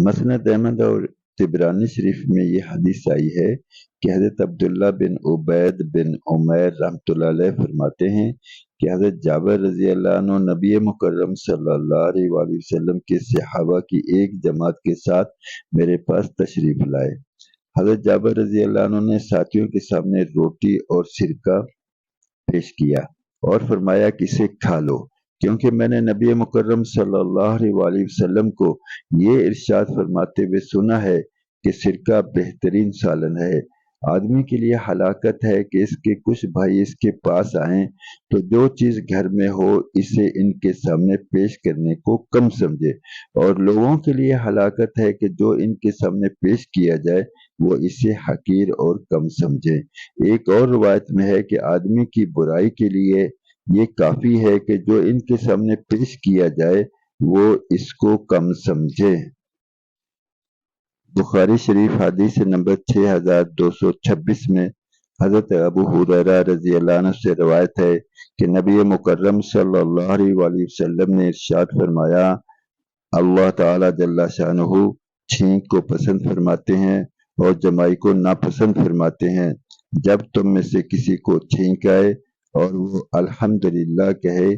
مسند احمد اور طبرانی شریف میں یہ حدیث آئی ہے کہ حضرت عبداللہ بن عبید بن عمیر رحمۃ اللہ علیہ فرماتے ہیں کہ حضرت جابر رضی اللہ عنہ نبی مکرم صلی اللہ علیہ وآلہ وسلم کے صحابہ کی ایک جماعت کے ساتھ میرے پاس تشریف لائے۔ حضرت جابر رضی اللہ عنہ نے ساتھیوں کے سامنے روٹی اور سرکہ پیش کیا اور فرمایا کہ اسے کھا لو، کیونکہ میں نے نبی مکرم صلی اللہ علیہ وآلہ وسلم کو یہ ارشاد فرماتے ہوئے سنا ہے کہ سرکہ بہترین سالن ہے۔ آدمی کے لیے ہلاکت ہے کہ اس کے کچھ بھائی اس کے پاس آئیں تو جو چیز گھر میں ہو اسے ان کے سامنے پیش کرنے کو کم سمجھے، اور لوگوں کے لیے ہلاکت ہے کہ جو ان کے سامنے پیش کیا جائے وہ اسے حقیر اور کم سمجھے۔ ایک اور روایت میں ہے کہ آدمی کی برائی کے لیے یہ کافی ہے کہ جو ان کے سامنے پیش کیا جائے وہ اس کو کم سمجھے۔ بخاری شریف حدیث نمبر 6226 میں حضرت ابو ہریرہ رضی اللہ عنہ سے روایت ہے کہ نبی مکرم صلی اللہ علیہ وآلہ وسلم نے ارشاد فرمایا، اللہ تعالی جل شانہ چھینک کو پسند فرماتے ہیں اور جمائی کو ناپسند فرماتے ہیں۔ جب تم میں سے کسی کو چھینک آئے اور وہ الحمدللہ کہے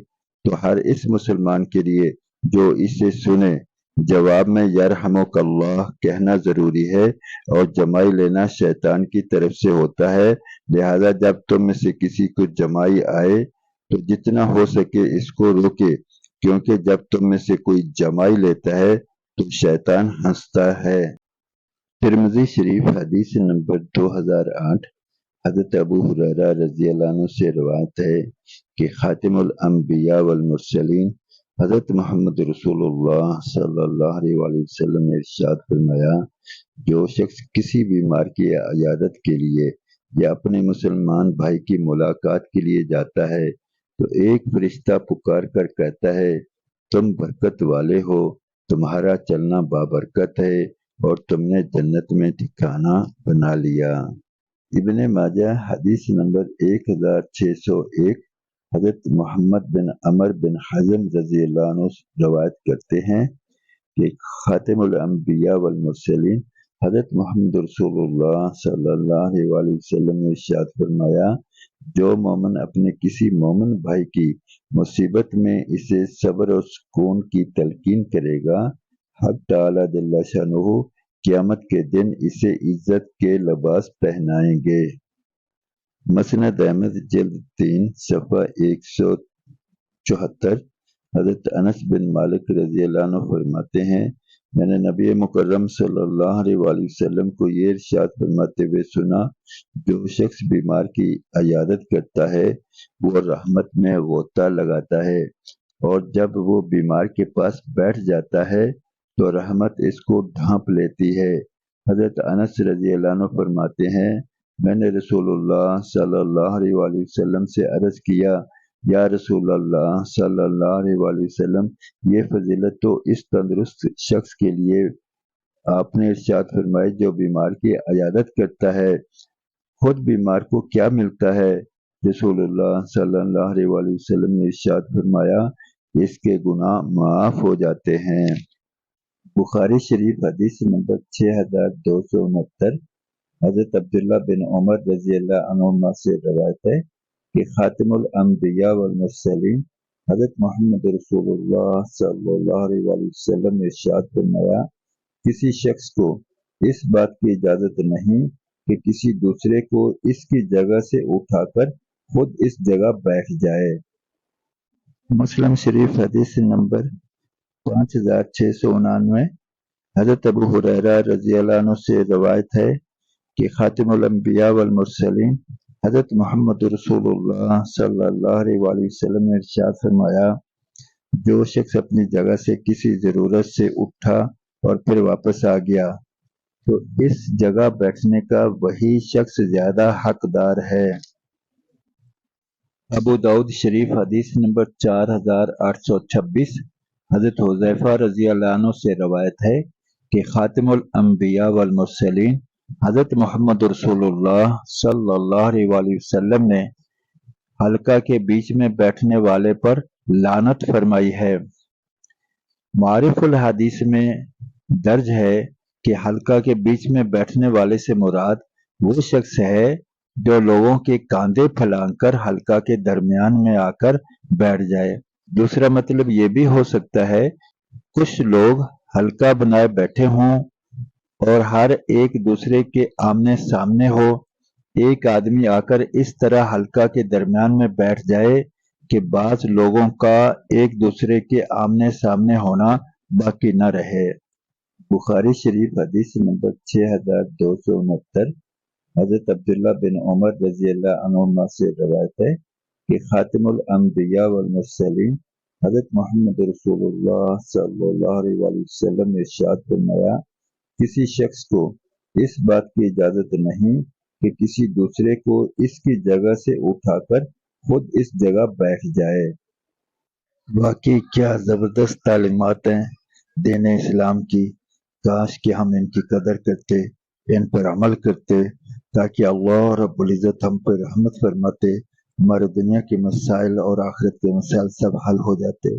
تو ہر اس مسلمان کے لیے جو اسے سنے جواب میں یرحمک اللہ کہنا ضروری ہے، اور جمائی لینا شیطان کی طرف سے ہوتا ہے، لہذا جب تم میں سے کسی کو جمائی آئے تو جتنا ہو سکے اس کو روکے، کیونکہ جب تم میں سے کوئی جمائی لیتا ہے تو شیطان ہنستا ہے۔ ترمذی شریف حدیث نمبر 2008 حضرت ابو ہریرہ رضی اللہ عنہ سے روایت ہے کہ خاتم الانبیاء والمرسلین حضرت محمد رسول اللہ صلی اللہ علیہ وآلہ وسلم نے ارشاد فرمایا، جو شخص کسی بیمار کی عیادت کے لیے یا اپنے مسلمان بھائی کی ملاقات کے لیے جاتا ہے تو ایک فرشتہ پکار کر کہتا ہے، تم برکت والے ہو، تمہارا چلنا بابرکت ہے اور تم نے جنت میں ٹھکانہ بنا لیا۔ ابن ماجہ حدیث نمبر 1601 حضرت محمد بن عمر بن حزم رضی اللہ عنہ روایت کرتے ہیں کہ خاتم الانبیاء والمرسلین حضرت محمد رسول اللہ صلی اللہ علیہ وآلہ وسلم نے ارشاد فرمایا، جو مومن اپنے کسی مومن بھائی کی مصیبت میں اسے صبر و سکون کی تلقین کرے گا، حق تعالی جل شانہ قیامت کے دن اسے عزت کے لباس پہنائیں گے۔ مسند احمد جلد 3 صفحہ 174 حضرت انس بن مالک رضی اللہ عنہ فرماتے ہیں، میں نے نبی مکرم صلی اللہ علیہ وآلہ وسلم کو یہ ارشاد فرماتے ہوئے سنا، جو شخص بیمار کی عیادت کرتا ہے وہ رحمت میں غوطہ لگاتا ہے، اور جب وہ بیمار کے پاس بیٹھ جاتا ہے تو رحمت اس کو ڈھانپ لیتی ہے۔ حضرت انس رضی اللہ عنہ فرماتے ہیں، میں نے رسول اللہ صلی اللہ علیہ وآلہ وسلم سے عرض کیا، یا رسول اللہ صلی اللہ علیہ وآلہ وسلم، یہ فضیلت تو اس تندرست شخص کے لیے آپ نے ارشاد فرمائی جو بیمار کی عیادت کرتا ہے، خود بیمار کو کیا ملتا ہے؟ رسول اللہ صلی اللہ علیہ وآلہ وسلم نے ارشاد فرمایا، اس کے گناہ معاف ہو جاتے ہیں۔ بخاری شریف حدیث نمبر 6269 حضرت عبداللہ بن عمر رضی اللہ عنہما سے روایت ہے کہ خاتم الانبیاء والمرسلین حضرت محمد رسول اللہ صلی اللہ علیہ وآلہ وسلم نے ارشاد فرمایا، کسی شخص کو اس بات کی اجازت نہیں کہ کسی دوسرے کو اس کی جگہ سے اٹھا کر خود اس جگہ بیٹھ جائے۔ مسلم شریف حدیث نمبر 5699 حضرت ابو ہریرہ رضی اللہ عنہ سے روایت ہے کہ خاتم الانبیاء والمرسلین حضرت محمد رسول اللہ صلی اللہ علیہ وآلہ وسلم نے ارشاد فرمایا، جو شخص اپنی جگہ سے کسی ضرورت سے اٹھا اور پھر واپس آ گیا تو اس جگہ بیٹھنے کا وہی شخص زیادہ حقدار ہے۔ ابو داؤد شریف حدیث نمبر 4826 حضرت حذیفہ رضی اللہ عنہ سے روایت ہے کہ خاتم الانبیاء والمرسلین حضرت محمد رسول اللہ صلی اللہ علیہ وآلہ وسلم نے حلقہ کے بیچ میں بیٹھنے والے پر لعنت فرمائی ہے۔ معارف الحدیث میں درج ہے کہ حلقہ کے بیچ میں بیٹھنے والے سے مراد وہ شخص ہے جو لوگوں کے کاندھے پھلانگ کر حلقہ کے درمیان میں آ کر بیٹھ جائے۔ دوسرا مطلب یہ بھی ہو سکتا ہے کچھ لوگ حلقہ بنائے بیٹھے ہوں اور ہر ایک دوسرے کے آمنے سامنے ہو، ایک آدمی آ کر اس طرح حلقہ کے درمیان میں بیٹھ جائے کہ بعض لوگوں کا ایک دوسرے کے آمنے سامنے ہونا باقی نہ رہے۔ بخاری شریف حدیث نمبر 6269۔ حضرت عبداللہ بن عمر رضی اللہ عنہما سے روایت ہے کہ خاتم الانبیاء والمرسلین حضرت محمد رسول اللہ صلی اللہ علیہ وآلہ وسلم نے ارشاد فرمایا، کسی شخص کو اس بات کی اجازت نہیں کہ کسی دوسرے کو اس کی جگہ سے اٹھا کر خود اس جگہ بیٹھ جائے۔ واقعی کیا زبردست تعلیمات ہیں دین اسلام کی، کاش کہ ہم ان کی قدر کرتے، ان پر عمل کرتے، تاکہ اللہ رب العزت ہم پر رحمت فرماتے، ہمارے دنیا کے مسائل اور آخرت کے مسائل سب حل ہو جاتے۔